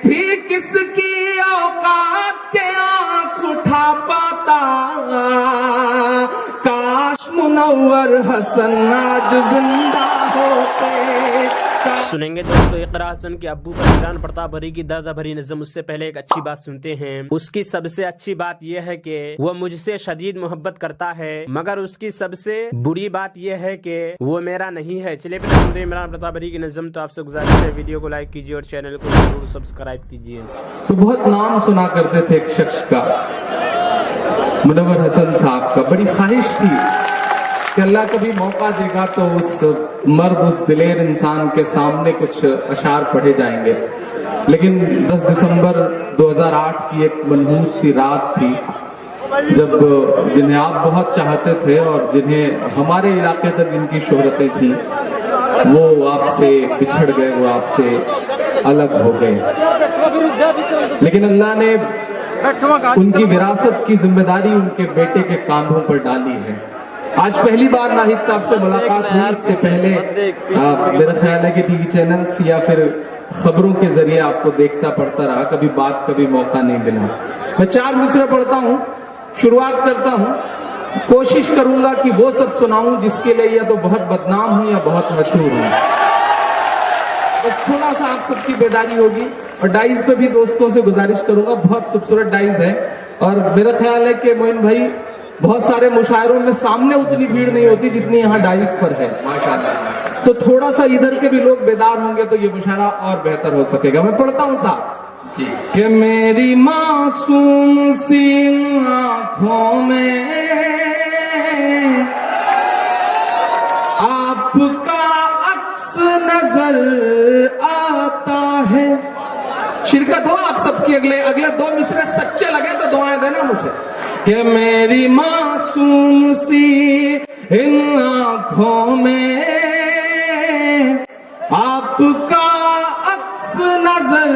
بھی کس کی اوقات کے آنکھ اٹھا پاتا، کاش منور حسن آج زندہ ہوتے۔ سنیں گے دوستو اقرا حسن کے ابو پر ایران پرتاپ بھری کی درد بھری نظم۔ اس سے پہلے ایک اچھی بات سنتے ہیں۔ اس کی سب سے اچھی بات یہ ہے کہ وہ مجھ سے شدید محبت کرتا ہے، مگر اس کی سب سے بری بات یہ ہے کہ وہ میرا نہیں ہے۔ چلے پھر سنتے ہیں عمران پرتاپ بھری کی نظم۔ تو آپ سے گزارش ہے ویڈیو کو لائک کیجیے اور چینل کو ضرور سبسکرائب کیجیے۔ تو بہت نام سنا کرتے تھے ایک شخص کا، منور حسن صاحب کا۔ بڑی خواہش تھی کہ اللہ کبھی موقع دے گا تو اس مرد، اس دلیر انسان کے سامنے کچھ اشعار پڑھے جائیں گے، لیکن 10 دسمبر 2008 کی ایک منحوس سی رات تھی جب جنہیں آپ بہت چاہتے تھے اور جنہیں ہمارے علاقے تک ان کی شہرتیں تھیں، وہ آپ سے بچھڑ گئے، وہ آپ سے الگ ہو گئے۔ لیکن اللہ نے ان کی وراثت کی ذمہ داری ان کے بیٹے کے کاندھوں پر ڈالی ہے۔ آج پہلی بار ناہید صاحب سے ملاقات ہوئی، اس سے پہلے میرا خیال ہے کہ ٹی وی چینلز یا پھر خبروں کے ذریعے آپ کو دیکھتا پڑتا رہا، کبھی بات کبھی موقع نہیں ملا۔ میں 4 مصرع پڑھتا ہوں، شروعات کرتا ہوں، کوشش کروں گا کہ وہ سب سناؤں جس کے لیے یا تو بہت بدنام ہوں یا بہت مشہور ہوں۔ تھوڑا سا آپ سب کی بیداری ہوگی، اور ڈائز پہ بھی دوستوں سے گزارش کروں گا، بہت خوبصورت ڈائز ہے، اور میرا خیال ہے کہ معین بھائی بہت سارے مشاعروں میں سامنے اتنی بھیڑ نہیں ہوتی جتنی یہاں ڈائز پر ہے ماشاءاللہ۔ تو تھوڑا سا ادھر کے بھی لوگ بیدار ہوں گے تو یہ مشاعرہ اور بہتر ہو سکے گا۔ میں پڑھتا ہوں صاحب جی کہ میری معصوم سی آنکھوں میں آپ کا عکس نظر آتا ہے۔ شرکت ہو آپ سب کی، اگلے 2 مصرع سچے لگے تو دعائیں دینا مجھے کہ میری معصوم سی ان آنکھوں میں آپ کا عکس نظر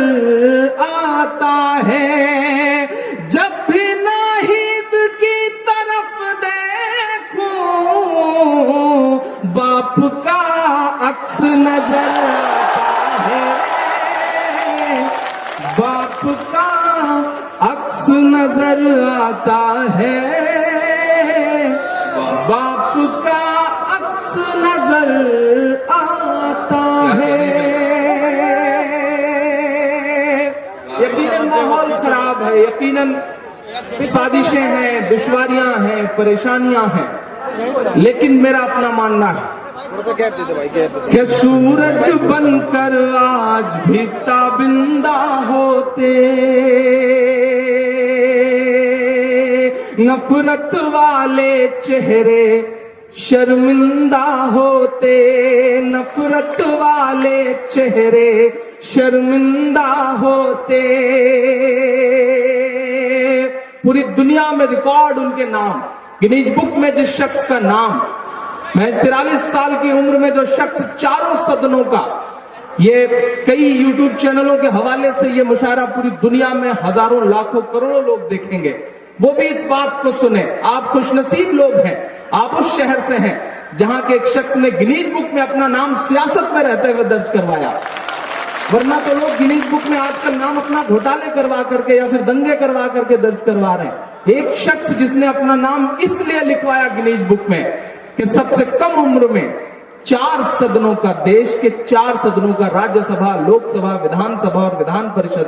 آتا ہے، جب بھی ناہید کی طرف دیکھوں باپ کا عکس نظر آتا ہے، باپ کا عکس نظر آتا ہے، باپ کا عکس نظر آتا ہے۔ یقیناً ماحول خراب ہے، یقیناً سازشیں ہیں، دشواریاں ہیں، پریشانیاں ہیں، لیکن میرا اپنا ماننا ہے کہ سورج بن کر آج بھی تابندہ ہوتے، نفرت والے چہرے شرمندہ ہوتے، نفرت والے چہرے شرمندہ ہوتے۔ پوری دنیا میں ریکارڈ ان کے نام، گنیز بک میں جس شخص کا نام، محض 43 سال کی عمر میں جو شخص 4 صدنوں کا، یہ کئی یوٹیوب چینلوں کے حوالے سے یہ مشاعرہ پوری دنیا میں ہزاروں لاکھوں کروڑوں لوگ دیکھیں گے، وہ بھی اس بات کو سنیں۔ آپ خوش نصیب لوگ ہیں، آپ اس شہر سے ہیں جہاں کے ایک شخص نے گنیز بک میں اپنا نام سیاست میں رہتے ہوئے درج کروایا، ورنہ تو لوگ گنیز بک میں آج کل نام اپنا گھوٹالے کروا کر کے یا پھر دنگے کروا کر کے درج کروا رہے ہیں۔ ایک شخص جس نے اپنا نام اس لیے لکھوایا گنیز بک میں کہ سب سے کم عمر میں 4 صدنوں کا، دیش کے 4 صدنوں کا، راجیہ سبھا، لوک سبھا، ودھان سبھا اور ودھان پریشد،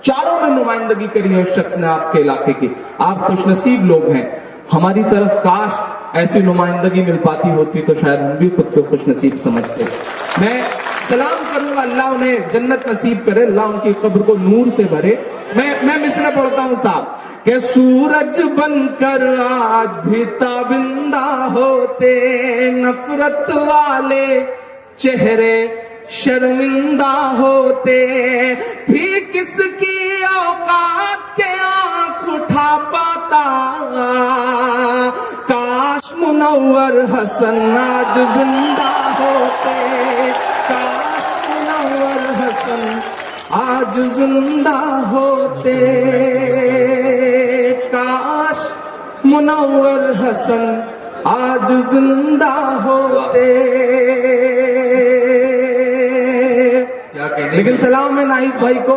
چاروں میں نمائندگی کری ہے اس شخص نے آپ کے علاقے کی۔ آپ خوش نصیب لوگ ہیں، ہماری طرف کاش ایسی نمائندگی مل پاتی ہوتی تو شاید ہم بھی خود کو خوش نصیب سمجھتے۔ میں سلام کروں گا، اللہ انہیں جنت نصیب کرے، اللہ ان کی قبر کو نور سے بھرے۔ میں مصرع پڑھتا ہوں صاحب کہ سورج بن کر آج بھی تابندہ ہوتے، نفرت والے چہرے شرمندہ ہوتے، بھی کس کی اوقات کے آنکھ اٹھا پاتا، کاش منور حسن آج زندہ ہوتے، کاش منور حسن آج زندہ ہوتے، کاش منور حسن آج زندہ ہوتے۔ لیکن سلام ہے ناہید بھائی کو،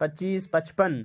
25-55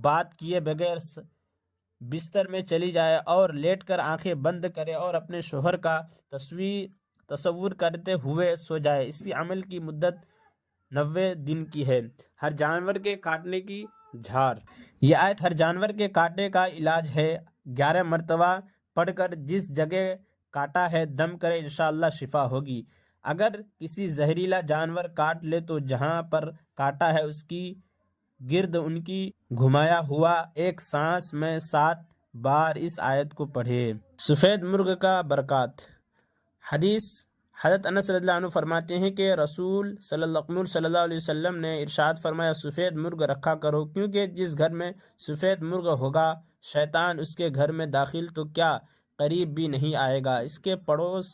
بات کیے بغیر بستر میں چلی جائے اور لیٹ کر آنکھیں بند کرے اور اپنے شوہر کا تصور کرتے ہوئے سو جائے۔ اسی عمل کی مدت 90 دن کی ہے۔ ہر جانور کے کاٹنے کی جھاڑ، یہ آیت ہر جانور کے کاٹے کا علاج ہے۔ 11 مرتبہ پڑھ کر جس جگہ کاٹا ہے دم کرے، انشاءاللہ شفا ہوگی۔ اگر کسی زہریلا جانور کاٹ لے تو جہاں پر کاٹا ہے اس کی گرد ان کی گھمایا ہوا ایک سانس میں 7 بار اس آیت کو پڑھے۔ سفید مرغ کا برکات۔ حدیث حضرت انس رضی اللہ عنہ فرماتے ہیں کہ رسول صلی اللہ علیہ وسلم نے ارشاد فرمایا، سفید مرغ رکھا کرو، کیونکہ جس گھر میں سفید مرغ ہوگا شیطان اس کے گھر میں داخل تو کیا قریب بھی نہیں آئے گا، اس کے پڑوس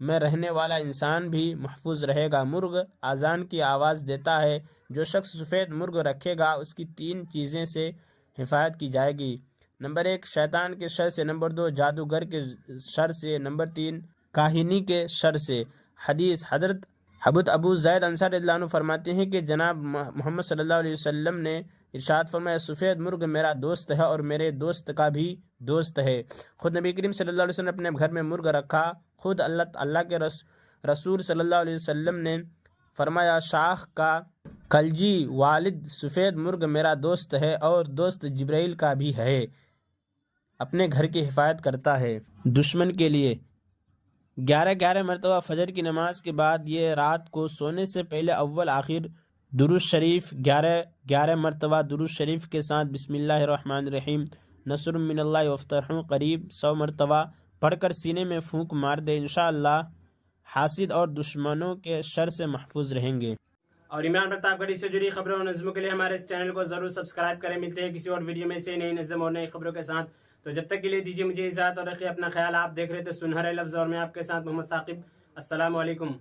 میں رہنے والا انسان بھی محفوظ رہے گا۔ مرغ اذان کی آواز دیتا ہے، جو شخص سفید مرغ رکھے گا اس کی 3 چیزیں سے حفاظت کی جائے گی۔ نمبر 1 شیطان کے شر سے، نمبر 2 جادوگر کے شر سے، نمبر 3 کاہنی کے شر سے۔ حدیث حضرت ابو زید انصاری رضی اللہ عنہ فرماتے ہیں کہ جناب محمد صلی اللہ علیہ وسلم نے ارشاد فرمایا، سفید مرغ میرا دوست ہے اور میرے دوست کا بھی دوست ہے۔ خود نبی کریم صلی اللہ علیہ وسلم نے اپنے گھر میں مرغ رکھا۔ خود اللہ کے رسول صلی اللہ علیہ وسلم نے فرمایا، شاخ کا کلجی والد سفید مرغ میرا دوست ہے اور دوست جبرائیل کا بھی ہے، اپنے گھر کی حفاظت کرتا ہے۔ دشمن کے لیے 11 مرتبہ فجر کی نماز کے بعد یہ رات کو سونے سے پہلے اول آخر درود شریف 11 مرتبہ درود شریف کے ساتھ بسم اللہ الرحمن الرحیم نصر من اللہ وفتح قریب 100 مرتبہ پڑھ کر سینے میں پھونک مار دے، انشاءاللہ حاسد اور دشمنوں کے شر سے محفوظ رہیں گے۔ اور عمران پرتاپ گڑھی سے جڑی خبروں اور نظموں کے لیے ہمارے اس چینل کو ضرور سبسکرائب کریں۔ ملتے ہیں کسی اور ویڈیو میں سے نئی نظم اور نئی خبروں کے ساتھ، تو جب تک کے لیے دیجیے مجھے اجازت اور رکھیے اپنا خیال۔ آپ دیکھ رہے تھے سنہرے لفظ اور میں آپ کے ساتھ محمد ثاقب۔ السلام علیکم۔